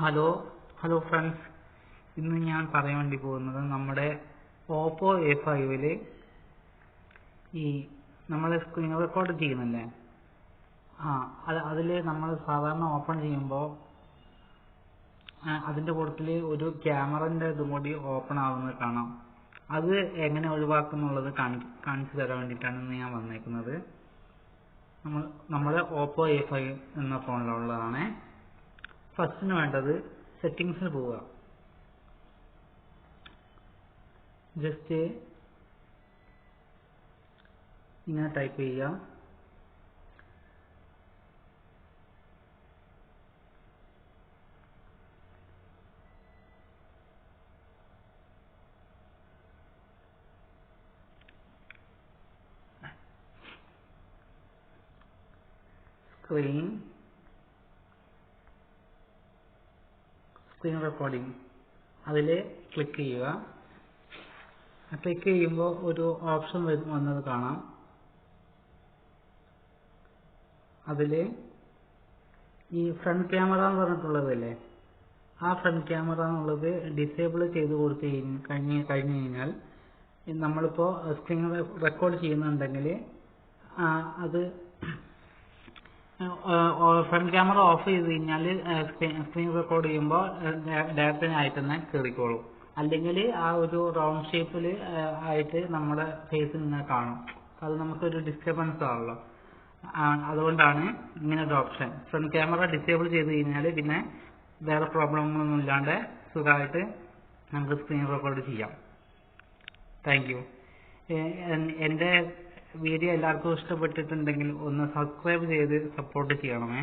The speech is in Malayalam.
ഹലോ ഹലോ ഫ്രണ്ട്സ്, ഇന്ന് ഞാൻ പറയാൻ വേണ്ടി പോകുന്നത് നമ്മുടെ ഓപ്പോ A5 ഈ നമ്മൾ സ്ക്രീൻ റെക്കോർഡ് ചെയ്യുന്നില്ലേ, അതിൽ നമ്മൾ സാധാരണ ഓപ്പൺ ചെയ്യുമ്പോൾ അതിൻ്റെ കൂട്ടത്തിൽ ഒരു ക്യാമറൻ്റെ ഇതും കൂടി ഓപ്പൺ ആവുന്നത് കാണാം. അത് എങ്ങനെ ഒഴിവാക്കുന്നുള്ളത് കാണിച്ചു തരാൻ വേണ്ടിയിട്ടാണ് ഇന്ന് ഞാൻ വന്നേക്കുന്നത്. നമ്മുടെ ഓപ്പോ A5 എന്ന ഫോണിലുള്ളതാണ്. ഫസ്റ്റിന് വേണ്ടത് സെറ്റിങ്സിൽ പോവുക. ജസ്റ്റ് ഇങ്ങനെ ടൈപ്പ് ചെയ്യുക. സ്ക്രീൻ റെക്കോർഡിംഗ് അതിൽ ക്ലിക്ക് ചെയ്യുക. ക്ലിക്ക് ചെയ്യുമ്പോൾ ഒരു ഓപ്ഷൻ വന്നത് കാണാം. അതിൽ ഈ ഫ്രണ്ട് ക്യാമറ എന്ന് പറഞ്ഞിട്ടുള്ളതല്ലേ, ആ ഫ്രണ്ട് ക്യാമറ എന്നുള്ളത് ഡിസേബിൾ ചെയ്ത് കൊടുത്ത് കഴിഞ്ഞ് കഴിഞ്ഞാൽ നമ്മളിപ്പോൾ സ്ക്രീൻ റെക്കോർഡ് ചെയ്യുന്നുണ്ടെങ്കിൽ അത് ഫ്രണ്ട് ക്യാമറ ഓഫ് ചെയ്ത് കഴിഞ്ഞാൽ സ്ക്രീൻ റെക്കോർഡ് ചെയ്യുമ്പോൾ ഡയറക്റ്റ് ആയിട്ട് തന്നെ കയറിക്കോളും. അല്ലെങ്കിൽ ആ ഒരു റൗണ്ട് ഷേപ്പിൽ ആയിട്ട് നമ്മുടെ ഫേസ് ഇങ്ങനെ കാണും. അത് നമുക്കൊരു ഡിസ്റ്റർബൻസ് ആണല്ലോ. അതുകൊണ്ടാണ് ഇങ്ങനെ ഒരു ഓപ്ഷൻ. ഫ്രണ്ട് ക്യാമറ ഡിസേബിൾ ചെയ്ത് കഴിഞ്ഞാൽ പിന്നെ വേറെ പ്രോബ്ലങ്ങളൊന്നും ഇല്ലാണ്ട് സുഖമായിട്ട് നമുക്ക് സ്ക്രീൻ റെക്കോർഡ് ചെയ്യാം. Thank you. എൻ്റെ വീഡിയോ എല്ലാവർക്കും ഇഷ്ടപ്പെട്ടിട്ടുണ്ടെങ്കിൽ ഒന്ന് സബ്സ്ക്രൈബ് ചെയ്ത് സപ്പോർട്ട് ചെയ്യണമേ.